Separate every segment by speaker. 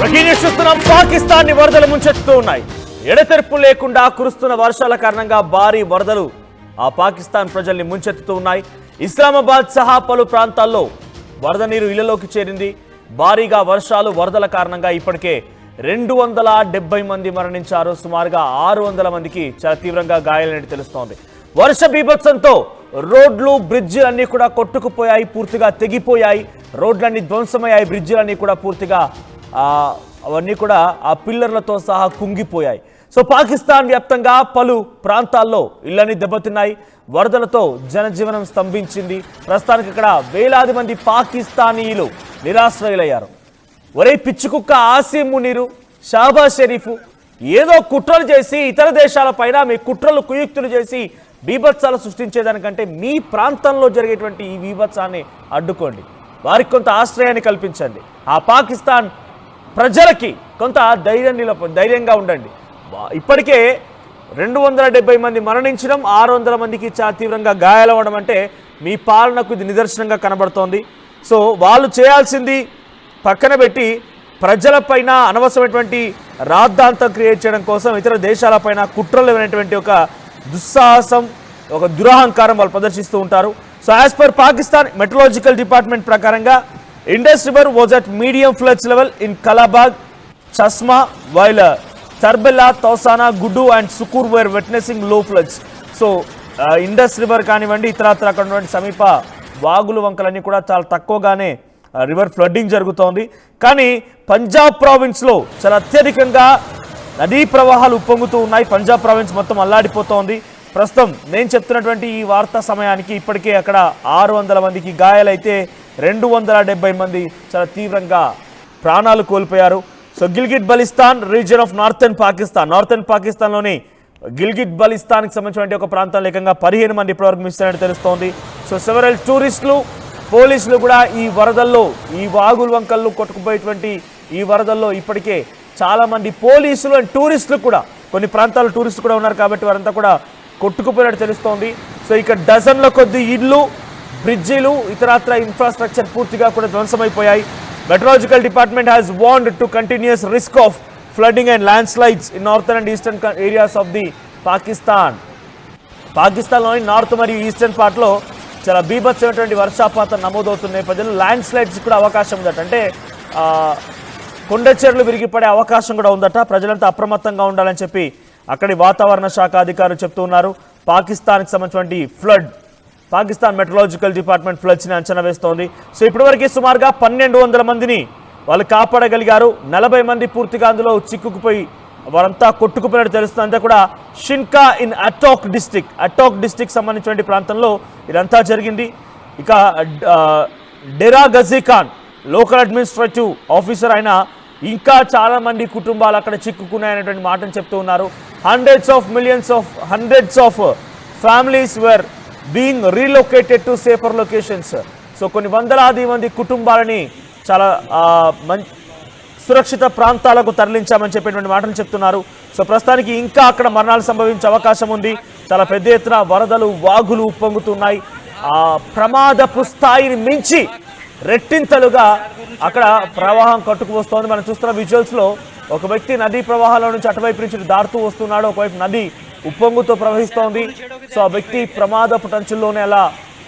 Speaker 1: పాకిస్తాన్ ని వరదలు ముంచెత్తుతూ ఉన్నాయి. ఎడతెరిపి లేకుండా కురుస్తున్న వర్షాల కారణంగా భారీ వరదలు ఆ పాకిస్తాన్ ప్రజల్ని ముంచెత్తుతూ ఉన్నాయి. ఇస్లామాబాద్ సహా పలు ప్రాంతాల్లో వరద నీరు ఇళ్లలోకి చేరింది. భారీగా వర్షాలు వరదల కారణంగా ఇప్పటికే 270 మంది మరణించారు. సుమారుగా 600 మందికి చాలా తీవ్రంగా గాయాలనేది తెలుస్తోంది. వర్ష బీభత్సంతో రోడ్లు బ్రిడ్జిలన్నీ కూడా కొట్టుకుపోయాయి, పూర్తిగా తెగిపోయాయి. రోడ్లన్నీ ధ్వంసమయ్యాయి, బ్రిడ్జిలన్నీ కూడా పూర్తిగా అవన్నీ కూడా ఆ పిల్లర్లతో సహా కుంగిపోయాయి. సో పాకిస్తాన్ వ్యాప్తంగా పలు ప్రాంతాల్లో ఇళ్లన్నీ దెబ్బతిన్నాయి. వరదలతో జనజీవనం స్తంభించింది. ప్రస్తుతానికి ఇక్కడ వేలాది మంది పాకిస్తానీయులు నిరాశ్రయులయ్యారు. ఒరే పిచ్చుకుక్క ఆసిం మునీరు, షాబాజ్ షరీఫ్ ఏదో కుట్రలు చేసి ఇతర దేశాలపైన మీ కుట్రలు కుయుక్తులు చేసి బీభత్సాలు సృష్టించేదానికంటే మీ ప్రాంతంలో జరిగేటువంటి ఈ బీభత్సాన్ని అడ్డుకోండి, వారికి కొంత ఆశ్రయాన్ని కల్పించండి, ఆ పాకిస్తాన్ ప్రజలకి కొంత ధైర్యంగా ఉండండి. ఇప్పటికే 270 మంది మరణించడం, 600 మందికి చాలా తీవ్రంగా గాయాలవ్వడం అంటే మీ పాలనకు ఇది నిదర్శనంగా కనబడుతోంది. సో వాళ్ళు చేయాల్సింది పక్కన పెట్టి ప్రజలపైన అనవసరమైనటువంటి రాద్ధాంతం క్రియేట్ చేయడం కోసం ఇతర దేశాలపైన కుట్రలు అనేటువంటి ఒక దుస్సాహసం, ఒక దురహంకారం వాళ్ళు ప్రదర్శిస్తూ ఉంటారు. So as per Pakistan meteorological department ప్రకారంగా Indus river was at medium floods level in Kalabagh, Chashma, while Tarbela, తౌసానా, Guddu and Sukkur were witnessing low floods. So Indus river కానివ్వండి, ఇతరత్ర అక్కడ ఉన్నటువంటి సమీప వాగులు వంకలన్నీ కూడా చాలా తక్కువగానే రివర్ ఫ్లడ్డింగ్ జరుగుతోంది. కానీ పంజాబ్ ప్రావిన్స్లో చాలా అత్యధికంగా నదీ ప్రవాహాలు ఉప్పొంగుతూ ఉన్నాయి. పంజాబ్ ప్రావిన్స్ మొత్తం అల్లాడిపోతోంది. ప్రస్తుతం నేను చెప్తున్నటువంటి ఈ వార్తా సమయానికి ఇప్పటికే అక్కడ 600 మందికి గాయాలైతే 270 మంది చాలా తీవ్రంగా ప్రాణాలు కోల్పోయారు. So Gilgit Baltistan region of northern పాకిస్తాన్లోని గిల్గిట్ బలిస్తాన్కి సంబంధించిన ఒక ప్రాంతంలో ఏకంగా 15 మంది ఇప్పటివరకు మిస్ అయినట్టు తెలుస్తోంది. సో సెవరల్ టూరిస్టులు, పోలీసులు కూడా ఈ వరదల్లో, ఈ వాగుల వంకల్లో కొట్టుకుపోయేటువంటి ఈ వరదల్లో ఇప్పటికే చాలామంది పోలీసులు అండ్ టూరిస్టులు కూడా, కొన్ని ప్రాంతాల్లో టూరిస్టులు కూడా ఉన్నారు కాబట్టి వారంతా కూడా కొట్టుకుపోయినట్టు తెలుస్తోంది. సో ఇక డజన్ల కొద్ది ఇళ్ళు, బ్రిడ్జిలు, ఇతరత్ర ఇన్ఫ్రాస్ట్రక్చర్ పూర్తిగా కూడా ధ్వంసమైపోయాయి. Meteorological department has warned to continues risk of flooding and landslides in northern and eastern areas of the పాకిస్తాన్లోని నార్త్ మరియు ఈస్టర్న్ పార్ట్లో చాలా బీభత్సమైనటువంటి వర్షాపాతం నమోదవుతున్న నేపథ్యంలో ల్యాండ్ స్లైడ్స్ కూడా అవకాశం ఉందట. అంటే కొండ చెరువులు విరిగిపడే అవకాశం కూడా ఉందట. ప్రజలంతా అప్రమత్తంగా ఉండాలని చెప్పి అక్కడి వాతావరణ శాఖ అధికారులు చెప్తూ ఉన్నారు. పాకిస్తాన్కి సంబంధించినటువంటి పాకిస్తాన్ మెట్రలాజికల్ డిపార్ట్మెంట్ ఫ్లడ్స్ని అంచనా వేస్తోంది. సో ఇప్పటివరకు సుమారుగా 1200 మందిని వాళ్ళు కాపాడగలిగారు. 40 మంది పూర్తిగా అందులో చిక్కుకుపోయి వారంతా కొట్టుకుపోయినట్టు తెలుస్తుంది. అంతా కూడా షిన్కా ఇన్ అటాక్ డిస్టిక్ సంబంధించిన ప్రాంతంలో ఇదంతా జరిగింది. ఇక Dera Ghazi Khan local administrative officer అయిన ఇంకా చాలా మంది కుటుంబాలు అక్కడ చిక్కుకున్నాయనేటువంటి మాటను చెప్తూ ఉన్నారు. Hundreds of families were being relocated to safer locations. So కొన్ని వందలాది మంది కుటుంబాలని చాలా సురక్షిత ప్రాంతాలకు తరలించామని చెప్పేటువంటి మాటలు చెప్తున్నారు. సో ప్రస్తుతానికి ఇంకా అక్కడ మరణాలు సంభవించే అవకాశం ఉంది. చాలా పెద్ద ఎత్తున వరదలు, వాగులు ఉప్పొంగుతున్నాయి. ఆ ప్రమాదపు స్థాయిని మించి రెట్టింతలుగా అక్కడ ప్రవాహం కట్టుకు వస్తోంది. మనం చూస్తున్న విజువల్స్లో ఒక వ్యక్తి నదీ ప్రవాహంలో నుంచి అటువైపు నుంచి దాటుతూ వస్తున్నాడు. ఒకవైపు నది ఉప్పొంగుతో ప్రవహిస్తోంది. సో ఆ వ్యక్తి ప్రమాదపు టంచుల్లోనే అలా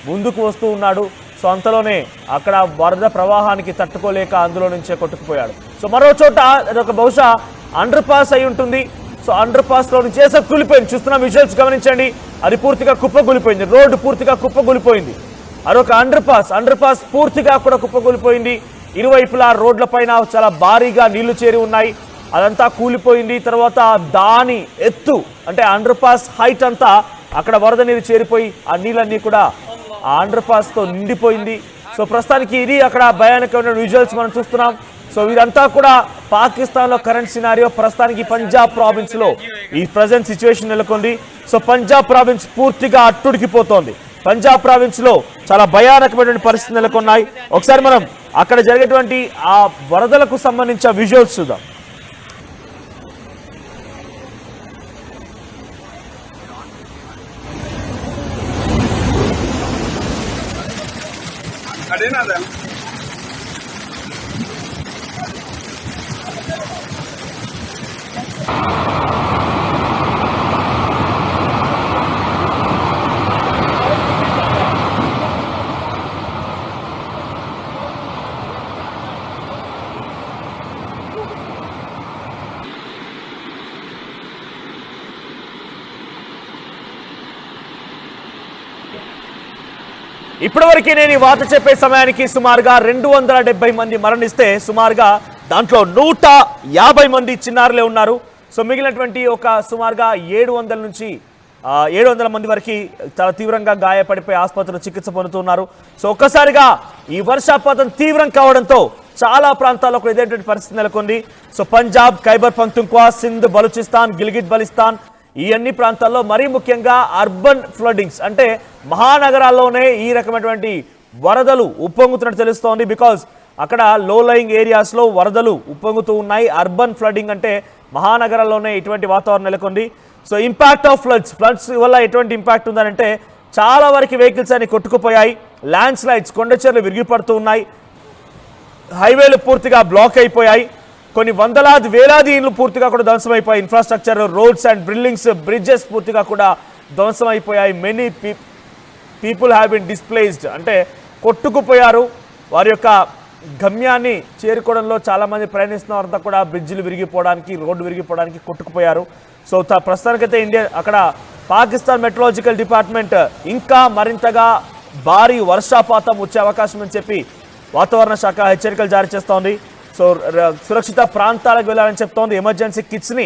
Speaker 1: ముందుకు వస్తూ ఉన్నాడు. సో అంతలోనే అక్కడ వరద ప్రవాహానికి తట్టుకోలేక అందులో నుంచే కొట్టుకుపోయాడు. సో మరో చోట అదొక బహుశా అండర్ పాస్ అయి ఉంటుంది. సో అండర్ పాస్లో నుంచి చేసే కూలిపోయింది. చూస్తున్న విజువల్స్ గమనించండి, అది పూర్తిగా కుప్పగూలిపోయింది. రోడ్డు పూర్తిగా కుప్పగూలిపోయింది. అదొక అండర్ పాస్ పూర్తిగా కూడా కుప్పగూలిపోయింది. ఇరువైపులా రోడ్ల పైన చాలా భారీగా నీళ్లు చేరి ఉన్నాయి. అదంతా కూలిపోయింది. తర్వాత దాని ఎత్తు అంటే అండర్ పాస్ హైట్ అంతా అక్కడ వరద నీరు చేరిపోయి ఆ నీళ్ళన్నీ కూడా ఆ అండర్ పాస్తో నిండిపోయింది. సో ప్రస్తుతానికి ఇది అక్కడ భయానకమైన విజువల్స్ మనం చూస్తున్నాం. సో ఇదంతా కూడా పాకిస్తాన్లో కరెంట్ సినారియో. ప్రస్తుతానికి పంజాబ్ ప్రావిన్స్లో ఈ ప్రజెంట్ సిచ్యువేషన్ నెలకొంది. సో పంజాబ్ ప్రావిన్స్ పూర్తిగా అట్టుడికిపోతోంది. పంజాబ్ ప్రావిన్స్లో చాలా భయానకమైనటువంటి పరిస్థితులు నెలకొన్నాయి. ఒకసారి మనం అక్కడ జరిగేటువంటి ఆ వరదలకు సంబంధించిన విజువల్స్ చూద్దాం. ఇప్పటివరకు నేను ఈ వార్త చెప్పే సమయానికి సుమారుగా 270 మంది మరణిస్తే సుమారుగా దాంట్లో 150 మంది చిన్నారులే ఉన్నారు. సో మిగిలినటువంటి ఒక సుమారుగా 700 నుంచి 700 మంది వరకు చాలా తీవ్రంగా గాయపడిపోయి ఆసుపత్రిలో చికిత్స పొందుతున్నారు. సో ఒక్కసారిగా ఈ వర్షపాతం తీవ్రం కావడంతో చాలా ప్రాంతాల్లో కూడా ఇదేటువంటి పరిస్థితి నెలకొంది. సో పంజాబ్, ఖైబర్ పఖ్తూన్ఖ్వా, సింధ్, బలూచిస్తాన్, గిల్గిట్ బల్టిస్తాన్ ఈ అన్ని ప్రాంతాల్లో మరీ ముఖ్యంగా అర్బన్ ఫ్లడ్డింగ్స్ అంటే మహానగరాల్లోనే ఈ రకమైనటువంటి వరదలు ఉప్పొంగుతున్నట్టు తెలుస్తోంది. బికాజ్ అక్కడ లో లయింగ్ ఏరియాస్లో వరదలు ఉప్పొంగుతూ ఉన్నాయి. అర్బన్ ఫ్లడ్డింగ్ అంటే మహానగరాల్లోనే ఇటువంటి వాతావరణం నెలకొంది. సో ఇంపాక్ట్ ఆఫ్ ఫ్లడ్స్ వల్ల ఎటువంటి ఇంపాక్ట్ ఉందనంటే చాలా వరకు వెహికల్స్ అన్ని కొట్టుకుపోయాయి. ల్యాండ్ స్లైడ్స్, కొండచెర్లు విరిగిపడుతూ ఉన్నాయి. హైవేలు పూర్తిగా బ్లాక్ అయిపోయాయి. కొన్ని వందలాది వేలాది ఇళ్ళు పూర్తిగా కూడా ధ్వంసమైపోయాయి. ఇన్ఫ్రాస్ట్రక్చర్, రోడ్స్ అండ్ బ్రిడ్జెస్ పూర్తిగా కూడా ధ్వంసమైపోయాయి. Many people have been displaced అంటే కొట్టుకుపోయారు. వారి యొక్క గమ్యాన్ని చేరుకోవడంలో చాలామంది ప్రయాణిస్తున్న వారంతా కూడా బ్రిడ్జిలు విరిగిపోవడానికి, రోడ్డు విరిగిపోవడానికి కొట్టుకుపోయారు. సో ప్రస్తుతానికైతే అక్కడ పాకిస్తాన్ మెట్రలాజికల్ డిపార్ట్మెంట్ ఇంకా మరింతగా భారీ వర్షపాతం వచ్చే అవకాశం అని చెప్పి వాతావరణ శాఖ హెచ్చరికలు జారీ చేస్తోంది. సో సురక్షిత ప్రాంతాలకు వెళ్ళాలని చెప్తోంది. ఎమర్జెన్సీ కిట్స్ని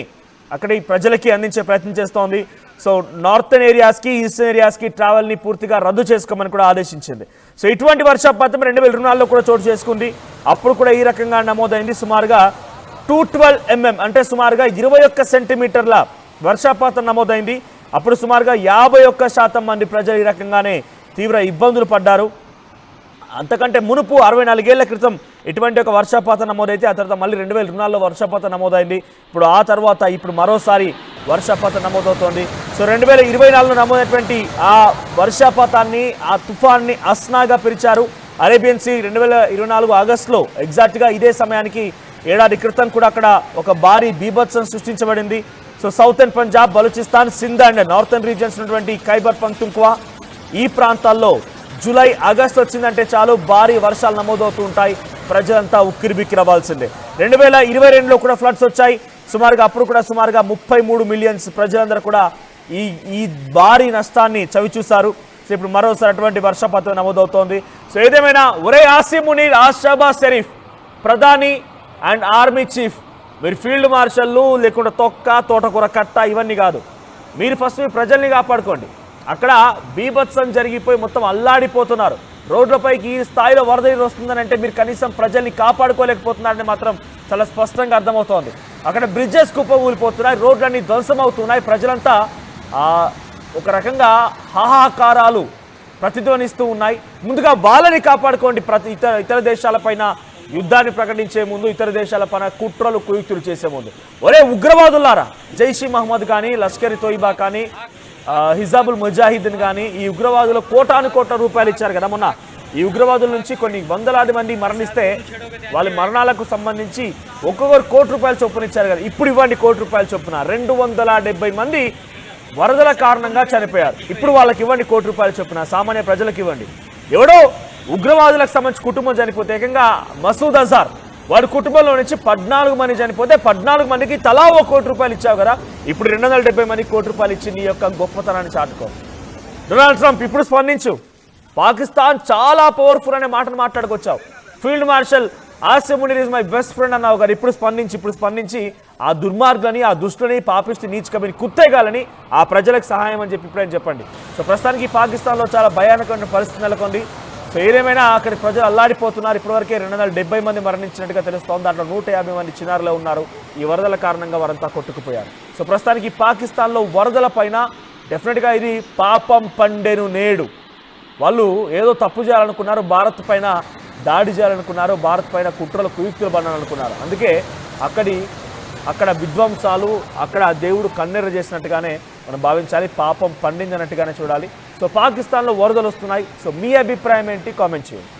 Speaker 1: అక్కడి ప్రజలకి అందించే ప్రయత్నం చేస్తోంది. సో నార్థన్ ఏరియాస్కి, ఈస్టర్న్ ఏరియాస్కి ట్రావెల్ని పూర్తిగా రద్దు చేసుకోమని కూడా ఆదేశించింది. సో ఇటువంటి వర్షపాతం 2024లో కూడా చోటు చేసుకుంది. అప్పుడు కూడా ఈ రకంగా నమోదైంది. సుమారుగా 212 mm అంటే సుమారుగా 21 సెంటీమీటర్ల వర్షపాతం నమోదైంది. అప్పుడు సుమారుగా 51% మంది ప్రజలు ఈ రకంగానే తీవ్ర ఇబ్బందులు పడ్డారు. అంతకంటే మునుపు 64 ఏళ్ల క్రితం ఇటువంటి ఒక వర్షపాతం నమోదైతే ఆ తర్వాత మళ్ళీ 2024లో వర్షపాతం నమోదైంది. ఇప్పుడు మరోసారి వర్షపాతం నమోదవుతోంది. సో 2024లో నమోదైనటువంటి ఆ వర్షపాతాన్ని, ఆ తుఫాన్ని అస్నాగా పిలిచారు. అరేబియన్ సీ 2024 ఆగస్టులో ఎగ్జాక్ట్గా ఇదే సమయానికి ఏడాది క్రితం కూడా అక్కడ ఒక భారీ బీభత్సం సృష్టించబడింది. So southern Punjab, Balochistan, Sindh and northern regions ఉన్నటువంటి ఖైబర్ పఖ్తూన్ఖ్వా ఈ ప్రాంతాల్లో జూలై, ఆగస్టు వచ్చిందంటే చాలు భారీ వర్షాలు నమోదవుతూ ఉంటాయి. ప్రజలంతా ఉక్కిరిబిక్కిరి అవ్వాల్సిందే. 2022లో కూడా ఫ్లడ్స్ వచ్చాయి. అప్పుడు కూడా సుమారుగా 33 మిలియన్స్ ప్రజలందరూ కూడా ఈ భారీ నష్టాన్ని చవిచూశారు. సో ఇప్పుడు మరోసారి అటువంటి వర్షపాతం నమోదవుతోంది. సో ఏదేమైనా ఒరే ఆసిమ్ మునీర్, షహబాజ్ షరీఫ్ ప్రధాని అండ్ ఆర్మీ చీఫ్, మీరు ఫీల్డ్ మార్షల్లు లేకుండా తోటకూర కట్ట ఇవన్నీ కాదు. మీరు ఫస్ట్ మీ ప్రజల్ని కాపాడుకోండి. అక్కడ బీభత్సం జరిగిపోయి మొత్తం అల్లాడిపోతున్నారు. రోడ్లపైకి ఈ స్థాయిలో వరద నీరు వస్తుందని అంటే మీరు కనీసం ప్రజల్ని కాపాడుకోలేకపోతున్నారని మాత్రం చాలా స్పష్టంగా అర్థమవుతోంది. అక్కడ బ్రిడ్జెస్ కుప్పకూలిపోతున్నాయి, రోడ్లన్నీ ధ్వంసం అవుతున్నాయి. ప్రజలంతా ఒక రకంగా హాహాకారాలు ప్రతిధ్వనిస్తూ ఉన్నాయి. ముందుగా వాళ్ళని కాపాడుకోండి. ఇతర దేశాలపైన యుద్ధాన్ని ప్రకటించే ముందు, ఇతర దేశాలపైన కుట్రలు కుయుక్తులు చేసే ముందు ఒరే ఉగ్రవాదులారా, జైషీ మహమ్మద్ కానీ, లష్కర్ తోయిబా కానీ, హిజాబుల్ ముజాహిదీన్ కానీ ఈ ఉగ్రవాదులు కోట్ల రూపాయలు ఇచ్చారు కదా మొన్న. ఈ ఉగ్రవాదుల నుంచి కొన్ని వందలాది మంది మరణిస్తే వాళ్ళ మరణాలకు సంబంధించి ఒక్కొక్కరు ₹1 చొప్పున ఇచ్చారు కదా. ఇప్పుడు ఇవ్వండి ₹1 చొప్పున. 270 మంది వరదల కారణంగా చనిపోయారు. ఇప్పుడు వాళ్ళకి ఇవ్వండి ₹1 చొప్పున. సామాన్య ప్రజలకు ఇవ్వండి. ఎవడో ఉగ్రవాదులకు సంబంధించి కుటుంబం చనిపోతే ఏకంగా మసూద్ అజార్ వాడి కుటుంబంలో నుంచి 14 మంది చనిపోతే 14 మందికి తలా ₹1 ఇచ్చావు కదా. ఇప్పుడు 270 మందికి ₹1 ఇచ్చి నీ యొక్క గొప్పతనాన్ని చాటుకో. డొనాల్డ్ ట్రంప్ ఇప్పుడు స్పందించు. పాకిస్తాన్ చాలా పవర్ఫుల్ అనే మాటను మాట్లాడుకొచ్చావు. Field marshal Asim Munir is my best friend అన్నావు కదా. ఇప్పుడు స్పందించి ఆ దుర్మార్గులని, ఆ దుష్టుని, పాపిష్టి, నీచకబిని కుత్తేగాలని ఆ ప్రజలకు సహాయం అని చెప్పి ఇప్పుడేం చెప్పండి. సో ప్రస్తుతానికి పాకిస్తాన్లో చాలా భయానకమైన పరిస్థితి నెలకొంది. సో ఏదేమైనా అక్కడి ప్రజలు అల్లాడిపోతున్నారు. ఇప్పటివరకే 270 మంది మరణించినట్టుగా తెలుస్తోంది. దాంట్లో 150 మంది చిన్నారులే ఉన్నారు. ఈ వరదల కారణంగా వారంతా కొట్టుకుపోయారు. సో ప్రస్తుతానికి పాకిస్తాన్లో వరదల పైన డెఫినెట్గా ఇది పాపం పండెను నేడు. వాళ్ళు ఏదో తప్పు చేయాలనుకున్నారు, భారత్ పైన దాడి చేయాలనుకున్నారు, భారత్ పైన కుట్రలు కుయుక్తులు పడాలనుకున్నారు. అందుకే అక్కడ విధ్వంసాలు, అక్కడ దేవుడు కన్నెర్ర చేసినట్టుగానే మనం భావించాలి. పాపం పండిందన్నట్టుగానే చూడాలి. సో పాకిస్తాన్లో వరదలు వస్తున్నాయి. సో మీ అభిప్రాయం ఏంటి? కామెంట్ చేయండి.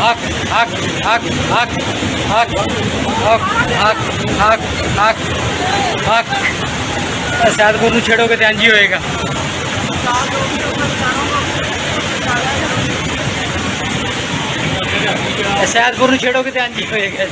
Speaker 2: हक हक हक हक हक हक हक हक हक हक सैदपुर नूं छेड़ोगे तो इंज ही होएगा। सैदपुर नूं छेड़ोगे तो इंज ही होएगा।